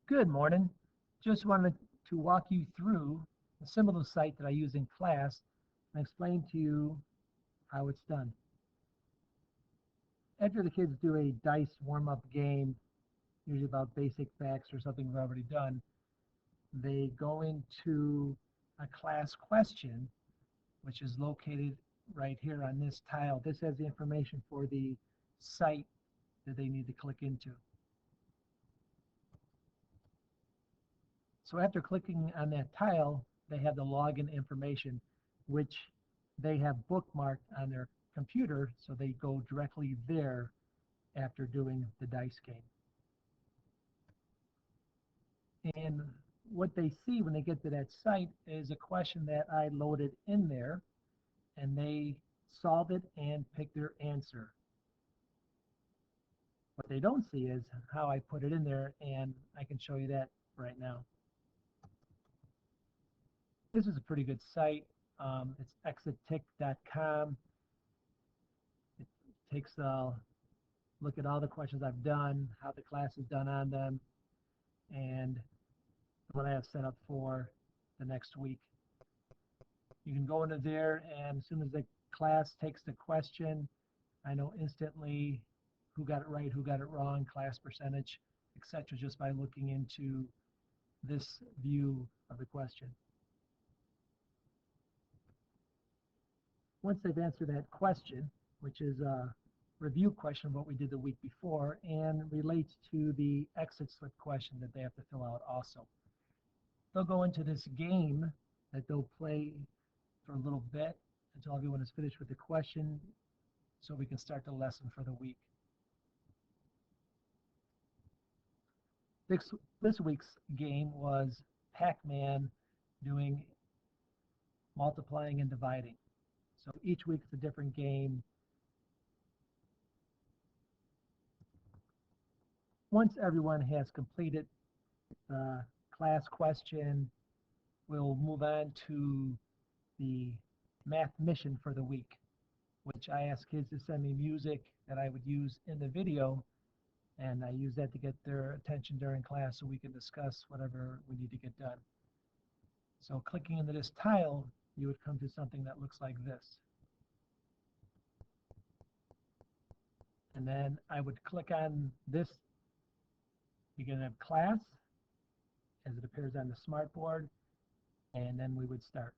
Good morning. Just wanted to walk you through the Symbaloo site that I use in class and explain to you how it's done. After the kids do a dice warm-up game, usually about basic facts or something we've already done, they go into a class question, which is located right here on this tile. This has the information for the site that they need to click into. So after clicking on that tile, they have the login information, which they have bookmarked on their computer, so they go directly there after doing the dice game. And what they see when they get to that site is a question that I loaded in there, and they solve it and pick their answer. What they don't see is how I put it in there, and I can show you that right now. This is a pretty good site. It's exittick.com. It takes a look at all the questions I've done, how the class is done on them, and what I have set up for the next week. You can go into there, and as soon as the class takes the question, I know instantly who got it right, who got it wrong, class percentage, etc., just by looking into this view of the question. Once they've answered that question, which is a review question of what we did the week before and relates to the exit slip question that they have to fill out also. They'll go into this game that they'll play for a little bit until everyone is finished with the question so we can start the lesson for the week. This week's game was Pac-Man doing multiplying and dividing. So each week it's a different game. Once everyone has completed the class question, we'll move on to the math mission for the week, which I ask kids to send me music that I would use in the video, and I use that to get their attention during class so we can discuss whatever we need to get done. So clicking into this tile, you would come to something that looks like this. And then I would click on this beginning of class as it appears on the smartboard, and then we would start.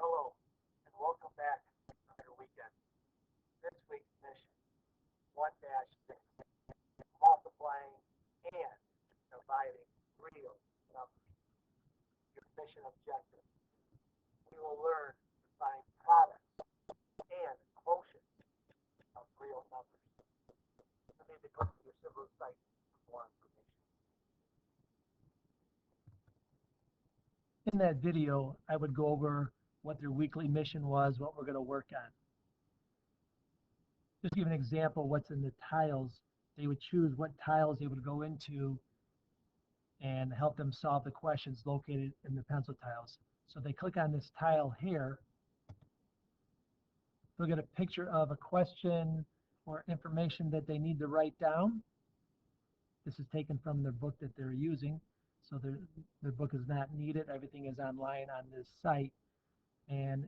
Hello, and welcome back to your weekend. This week's mission, 1-6, multiplying and dividing real numbers. Your mission objective. We will learn to find products and quotients of real numbers. You need to go to your Symbaloo site for more information. In that video, I would go over what their weekly mission was, what we're going to work on. Just to give an example, what's in the tiles, they would choose what tiles they would go into and help them solve the questions located in the pencil tiles. So they click on this tile here, they'll get a picture of a question or information that they need to write down. This is taken from their book that they're using, so their book is not needed. Everything is online on this site, and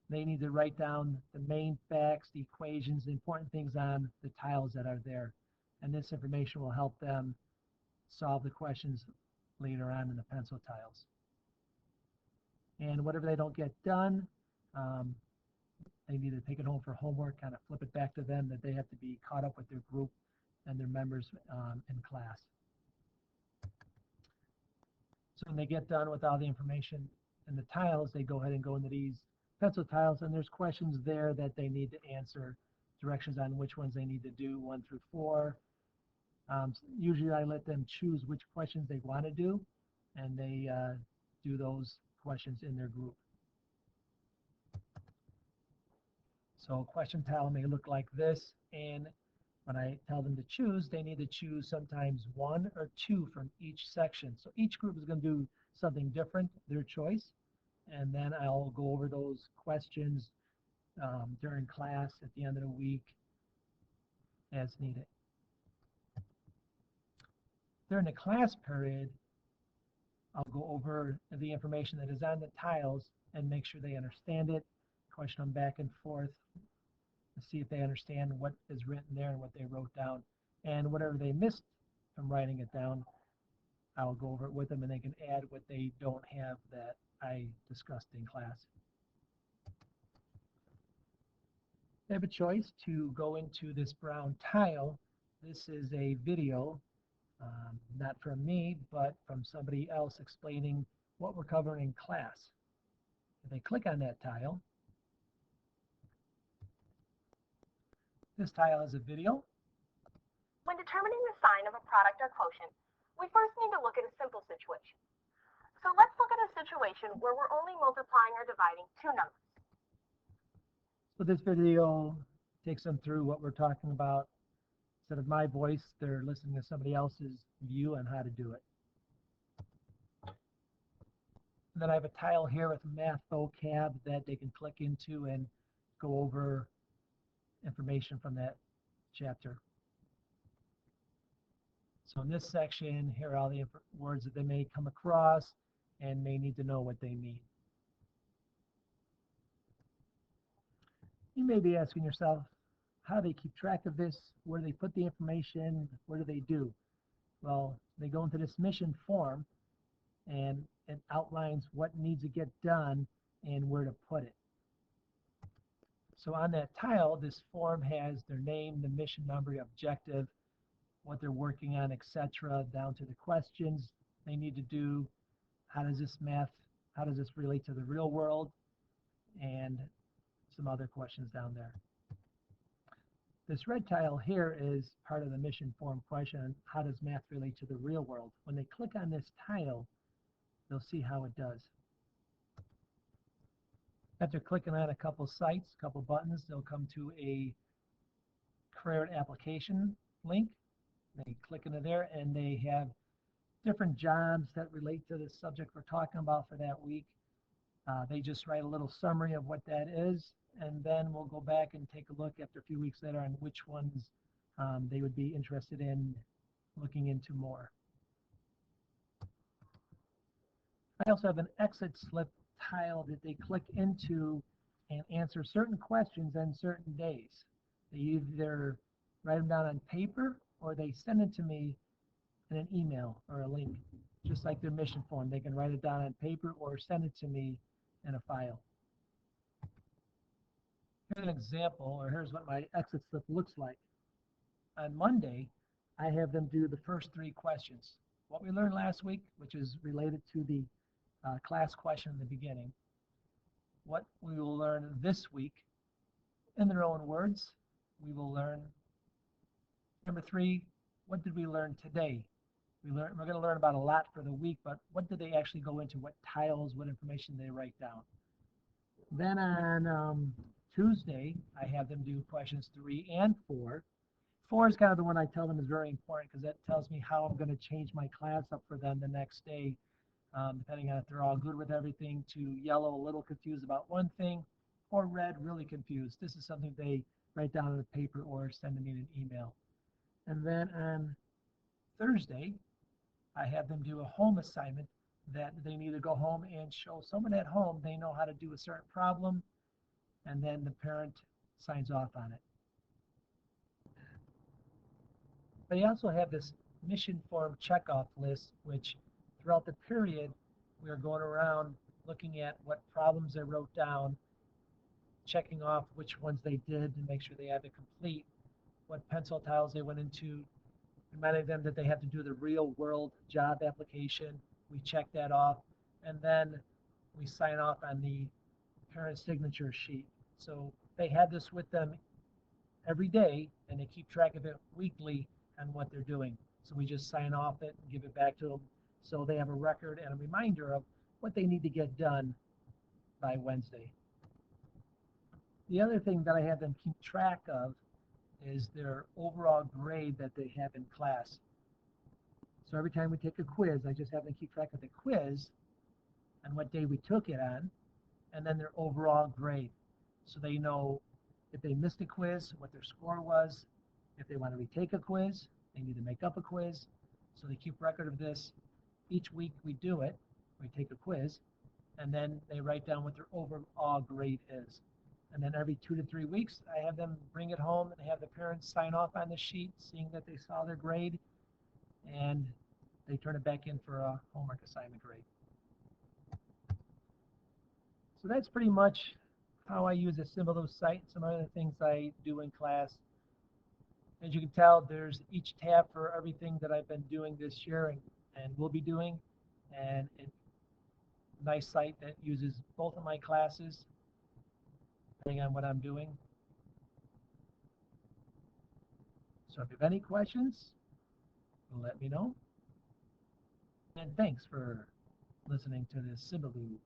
they need to write down the main facts, the equations, the important things on the tiles that are there. And this information will help them solve the questions later on in the pencil tiles. And whatever they don't get done, they need to take it home for homework, kind of flip it back to them that they have to be caught up with their group and their members in class. So when they get done with all the information in the tiles, they go ahead and go into these pencil tiles, and there's questions there that they need to answer, directions on which ones they need to do, 1 through 4, Usually I let them choose which questions they want to do, and they do those questions in their group. So a question tile may look like this, and when I tell them to choose, they need to choose sometimes one or two from each section. So each group is going to do something different, their choice, and then I'll go over those questions during class at the end of the week as needed. During the class period, I'll go over the information that is on the tiles and make sure they understand it, question them back and forth, to see if they understand what is written there and what they wrote down. And whatever they missed from writing it down, I'll go over it with them and they can add what they don't have that I discussed in class. They have a choice to go into this brown tile. This is a video, not from me, but from somebody else explaining what we're covering in class. If they click on that tile, this tile is a video. When determining the sign of a product or quotient, we first need to look at a simple situation. So let's look at a situation where we're only multiplying or dividing two numbers. So this video takes them through what we're talking about. Instead of my voice, they're listening to somebody else's view on how to do it. And then I have a tile here with math vocab that they can click into and go over information from that chapter. So in this section, here are all the words that they may come across and may need to know what they mean. You may be asking yourself, how do they keep track of this? Where do they put the information? What do they do? Well, they go into this mission form and it outlines what needs to get done and where to put it. So on that tile, this form has their name, the mission number, objective, what they're working on, etc., down to the questions they need to do. How does this relate to the real world? And some other questions down there. This red tile here is part of the mission form question. How does math relate to the real world? When they click on this tile, they'll see how it does. After clicking on a couple sites, a couple buttons, they'll come to a career application link. They click into there and they have different jobs that relate to the subject we're talking about for that week. They just write a little summary of what that is, and then we'll go back and take a look after a few weeks later on which ones they would be interested in looking into more. I also have an exit slip tile that they click into and answer certain questions on certain days. They either write them down on paper or they send it to me in an email or a link, just like their mission form. They can write it down on paper or send it to me in a file. Here's an example, or here's what my exit slip looks like. On Monday, I have them do the first three questions. What we learned last week, which is related to the class question in the beginning. What we will learn this week, in their own words, we will learn. Number three, what did we learn today? We're going to learn about a lot for the week, but what did they actually go into? What tiles, what information they write down? Then on Tuesday, I have them do questions 3 and 4. 4 is kind of the one I tell them is very important because that tells me how I'm going to change my class up for them the next day, depending on if they're all good with everything, to yellow, a little confused about one thing, or red, really confused. This is something they write down on a paper or send me an email. And then on Thursday, I have them do a home assignment that they need to go home and show someone at home they know how to do a certain problem, and then the parent signs off on it. They also have this mission form checkoff list, which throughout the period, we are going around looking at what problems they wrote down, checking off which ones they did to make sure they had to complete, what pencil tiles they went into, reminding them that they have to do the real world job application. We check that off, and then we sign off on the parent signature sheet. So they have this with them every day, and they keep track of it weekly on what they're doing. So we just sign off it and give it back to them so they have a record and a reminder of what they need to get done by Wednesday. The other thing that I have them keep track of is their overall grade that they have in class. So every time we take a quiz, I just have them keep track of the quiz and what day we took it on, and then their overall grade. So they know if they missed a quiz, what their score was. If they want to retake a quiz, they need to make up a quiz. So they keep record of this. Each week we do it. We take a quiz, and then they write down what their overall grade is. And then every 2 to 3 weeks, I have them bring it home and have the parents sign off on the sheet, seeing that they saw their grade, and they turn it back in for a homework assignment grade. So that's pretty much how I use a Symbaloo site. Some other things I do in class. As you can tell, there's each tab for everything that I've been doing this year and will be doing. And it's a nice site that uses both of my classes, depending on what I'm doing. So if you have any questions, let me know. And thanks for listening to this Symbaloo